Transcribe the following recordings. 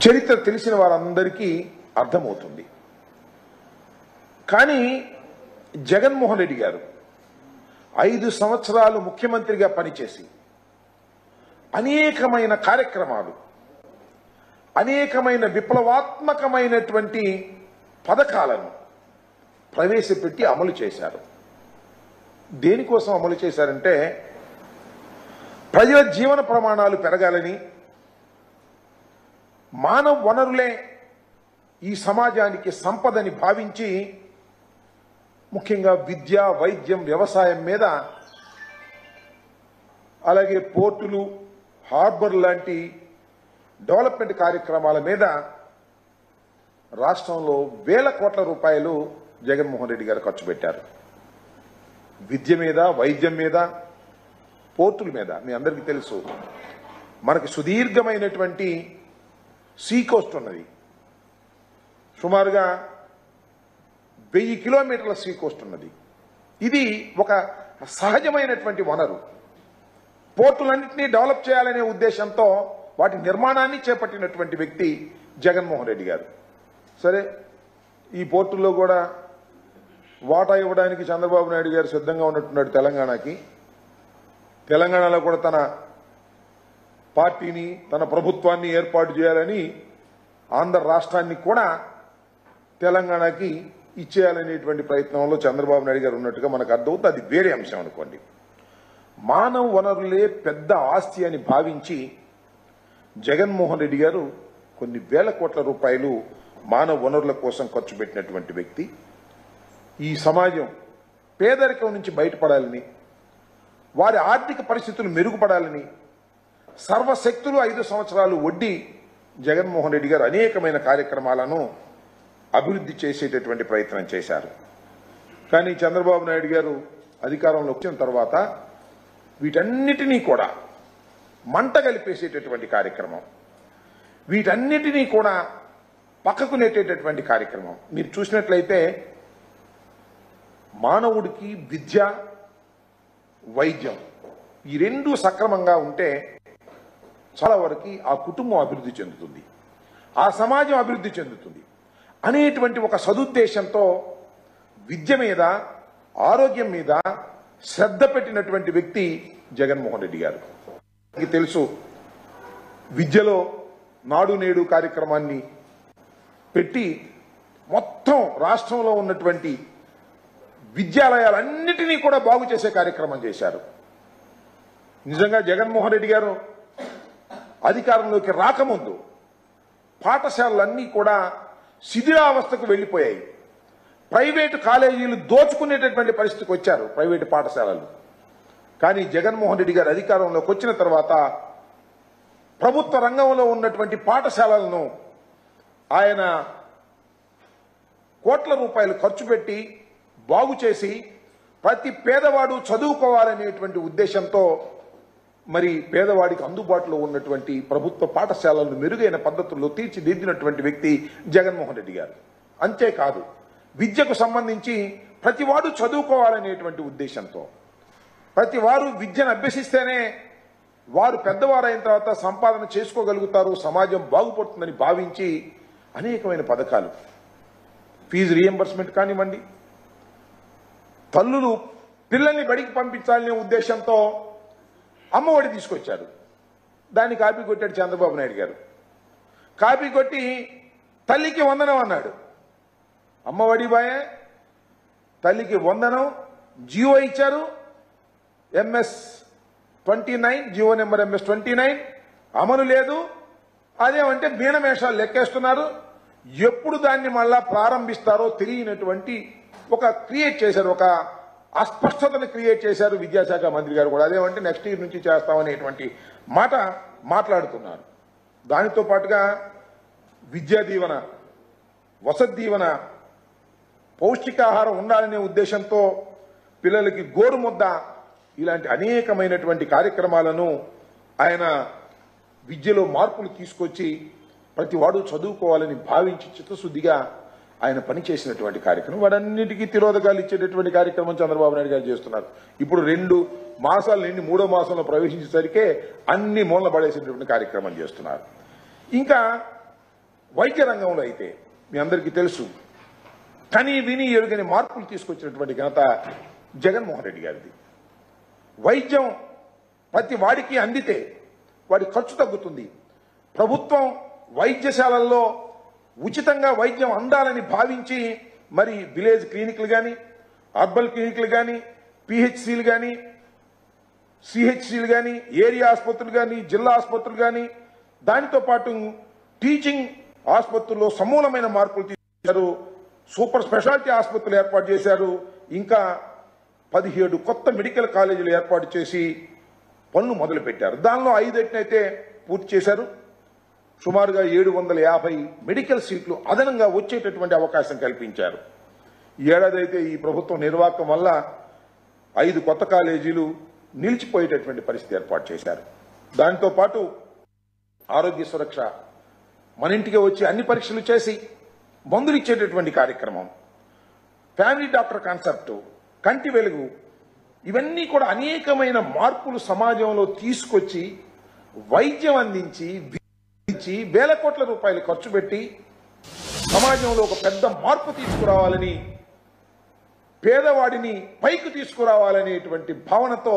చరిత్ర తెలిసిన వారందరికీ అర్థమవుతుంది. కానీ జగన్మోహన్ రెడ్డి గారు 5 సంవత్సరాలు ముఖ్యమంత్రిగా పనిచేసి అనేకమైన కార్యక్రమాలు, అనేకమైన విప్లవాత్మకమైనటువంటి పథకాలను ప్రవేశపెట్టి అమలు చేశారు. దేనికోసం అమలు చేశారంటే ప్రజల జీవన ప్రమాణాలు పెరగాలని, మానవ వనరులే ఈ సమాజానికి సంపదని భావించి ముఖ్యంగా విద్య, వైద్యం, వ్యవసాయం మీద, అలాగే పోర్టులు, హార్బర్ లాంటి డెవలప్మెంట్ కార్యక్రమాల మీద రాష్ట్రంలో వేల కోట్ల రూపాయలు జగన్మోహన్ రెడ్డి గారు ఖర్చు పెట్టారు. విద్య మీద, వైద్యం మీద, పోర్టుల మీద. మీ అందరికీ తెలుసు, మనకి సుదీర్ఘమైనటువంటి సీ కోస్ట్ ఉన్నది. సుమారుగా 1000 కిలోమీటర్ల సీ కోస్ట్ ఉన్నది. ఇది ఒక సహజమైనటువంటి వనరు. పోర్టులన్నింటినీ డెవలప్ చేయాలనే ఉద్దేశంతో వాటి నిర్మాణాన్ని చేపట్టినటువంటి వ్యక్తి జగన్మోహన్ రెడ్డి గారు. సరే, ఈ పోర్టుల్లో కూడా వాటా ఇవ్వడానికి చంద్రబాబు నాయుడు గారు సిద్ధంగా ఉన్నట్టున్నాడు తెలంగాణకి. తెలంగాణలో కూడా తన పార్టీని, తన ప్రభుత్వాన్ని ఏర్పాటు చేయాలని ఆంధ్ర రాష్ట్రాన్ని కూడా తెలంగాణకి ఇచ్చేయాలనేటువంటి ప్రయత్నంలో చంద్రబాబు నాయుడు గారు ఉన్నట్టుగా మనకు అర్థమవుతుంది. అది వేరే అంశం అనుకోండి. మానవ వనరులే పెద్ద ఆస్తి అని భావించి జగన్మోహన్ రెడ్డి గారు కొన్ని వేల కోట్ల రూపాయలు మానవ వనరుల కోసం ఖర్చు పెట్టినటువంటి వ్యక్తి. ఈ సమాజం పేదరికం నుంచి బయటపడాలని, వారి ఆర్థిక పరిస్థితులు మెరుగుపడాలని సర్వశక్తులు 5 సంవత్సరాలు ఒడ్డి జగన్మోహన్ రెడ్డి గారు అనేకమైన కార్యక్రమాలను అభివృద్ధి చేసేటటువంటి ప్రయత్నం చేశారు. కానీ చంద్రబాబు నాయుడు గారు అధికారంలో వచ్చిన తర్వాత వీటన్నిటినీ కూడా మంట కలిపేసేటటువంటి కార్యక్రమం, వీటన్నిటినీ కూడా పక్కకు నెట్టేటటువంటి కార్యక్రమం. మీరు చూసినట్లయితే మానవుడికి విద్య, వైద్యం ఈ రెండు సక్రమంగా ఉంటే చాలా వరకు ఆ కుటుంబం అభివృద్ధి చెందుతుంది, ఆ సమాజం అభివృద్ధి చెందుతుంది అనేటువంటి ఒక సదుద్దేశంతో విద్య మీద, ఆరోగ్యం మీద శ్రద్ధ పెట్టినటువంటి వ్యక్తి జగన్మోహన్ రెడ్డి గారు. మీకు తెలుసు, విద్యలో నాడు నేడు కార్యక్రమాన్ని పెట్టి మొత్తం రాష్ట్రంలో ఉన్నటువంటి విద్యాలయాలన్నిటినీ కూడా బాగు చేసే కార్యక్రమం చేశారు. నిజంగా జగన్మోహన్ రెడ్డి గారు అధికారంలోకి రాకముందు పాఠశాలలన్నీ కూడా శిథిలావస్థకు వెళ్లిపోయాయి. ప్రైవేటు కాలేజీలు దోచుకునేటటువంటి పరిస్థితికి వచ్చారు ప్రైవేటు పాఠశాలలు. కానీ జగన్మోహన్ రెడ్డి గారు అధికారంలోకి వచ్చిన తర్వాత ప్రభుత్వ రంగంలో ఉన్నటువంటి పాఠశాలలను ఆయన కోట్ల రూపాయలు ఖర్చు పెట్టి బాగు చేసి ప్రతి పేదవాడు చదువుకోవాలనేటువంటి ఉద్దేశంతో మరి పేదవాడికి అందుబాటులో ఉన్నటువంటి ప్రభుత్వ పాఠశాలలను మెరుగైన పద్ధతుల్లో తీర్చిదిద్దినటువంటి వ్యక్తి జగన్మోహన్ రెడ్డి గారు. అంతేకాదు, విద్యకు సంబంధించి ప్రతివాడు చదువుకోవాలనేటువంటి ఉద్దేశంతో, ప్రతివారు విద్యను అభ్యసిస్తేనే వారు పెద్దవారైన తర్వాత సంపాదన చేసుకోగలుగుతారు, సమాజం బాగుపడుతుందని భావించి అనేకమైన పథకాలు, ఫీజు రీఎంబర్స్మెంట్ కానివ్వండి, తల్లులు పిల్లల్ని బడికి పంపించాలనే ఉద్దేశంతో అమ్మఒడి తీసుకొచ్చారు. దాన్ని కాపీ కొట్టాడు చంద్రబాబు నాయుడు గారు. కాపీ కొట్టి తల్లికి వందనం అన్నాడు. అమ్మఒడి బాయే, తల్లికి వందనం జియో ఇచ్చారు. MS-29 జియో నెంబర్ MS-29 అమలు లేదు. అదేమంటే మీనమేషాలు లెక్కేస్తున్నారు. ఎప్పుడు దాన్ని మళ్ళా ప్రారంభిస్తారో తెలియనటువంటి ఒక క్రియేట్ చేశారు, ఒక అస్పష్టతను క్రియేట్ చేశారు విద్యాశాఖ మంత్రి గారు కూడా. అదేమంటే నెక్స్ట్ ఇయర్ నుంచి చేస్తామనేటువంటి మాట మాట్లాడుతున్నారు. దానితో పాటుగా విద్యా దీవెన, వసతి దీవెన, పౌష్టికాహారం ఉండాలనే ఉద్దేశంతో పిల్లలకి గోరుముద్ద, ఇలాంటి అనేకమైనటువంటి కార్యక్రమాలను ఆయన విద్యలో మార్పులు తీసుకొచ్చి ప్రతివాడు చదువుకోవాలని భావించి చిత్తశుద్ధిగా ఆయన పనిచేసినటువంటి కార్యక్రమం. వాడన్నిటికీ తిరోధకాలు ఇచ్చేటటువంటి కార్యక్రమం చంద్రబాబు నాయుడు గారు చేస్తున్నారు. ఇప్పుడు 2 మాసాలు నిండి 3వ మాసంలో ప్రవేశించేసరికే అన్ని మూలన పడేసేటటువంటి కార్యక్రమం చేస్తున్నారు. ఇంకా వైద్య రంగంలో అయితే మీ అందరికీ తెలుసు కని విని ఎరుగని మార్పులు తీసుకొచ్చినటువంటి ఘనత జగన్మోహన్ రెడ్డి గారిది. వైద్యం ప్రతి వాడికి అందితే వాడి ఖర్చు తగ్గుతుంది. ప్రభుత్వం వైద్యశాలల్లో ఉచితంగా వైద్యం అందాలని భావించి మరి విలేజ్ క్లినిక్లు కానీ, అర్బన్ క్లినిక్లు కానీ, పిహెచ్సిలు కానీ, సిహెచ్సిలు కానీ, ఏరియా ఆసుపత్రులు కానీ, జిల్లా ఆసుపత్రులు కానీ, దానితో పాటు టీచింగ్ ఆసుపత్రుల్లో సమూలమైన మార్పులు తీసుకొచ్చారు. సూపర్ స్పెషాలిటీ ఆసుపత్రులు ఏర్పాటు చేశారు. ఇంకా 17 కొత్త మెడికల్ కాలేజీలు ఏర్పాటు చేసి పనులు మొదలుపెట్టారు. దానిలో 5 అయితే పూర్తి చేశారు. సుమారుగా 750 మెడికల్ సీట్లు అదనంగా వచ్చేటటువంటి అవకాశం కల్పించారు. ఈ ఏడాది అయితే ఈ ప్రభుత్వం నిర్వాహకం వల్ల 5 కొత్త కాలేజీలు నిలిచిపోయేటటువంటి పరిస్థితి ఏర్పాటు చేశారు. దాంతో పాటు ఆరోగ్య సురక్ష, మన ఇంటికి వచ్చి అన్ని పరీక్షలు చేసి మందులు ఇచ్చేటటువంటి కార్యక్రమం, ఫ్యామిలీ డాక్టర్ కాన్సెప్ట్, కంటి వెలుగు, ఇవన్నీ కూడా అనేకమైన మార్పులు సమాజంలో తీసుకొచ్చి వైద్యం అందించి వేల కోట్ల రూపాయలు ఖర్చు పెట్టి సమాజంలో ఒక పెద్ద మార్పు తీసుకురావాలని, పేదవాడిని పైకి తీసుకురావాలనేటువంటి భావనతో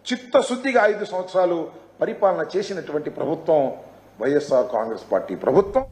చిత్తశుద్ధిగా 5 సంవత్సరాలు పరిపాలన చేసినటువంటి ప్రభుత్వం వైఎస్ఆర్ కాంగ్రెస్ పార్టీ ప్రభుత్వం.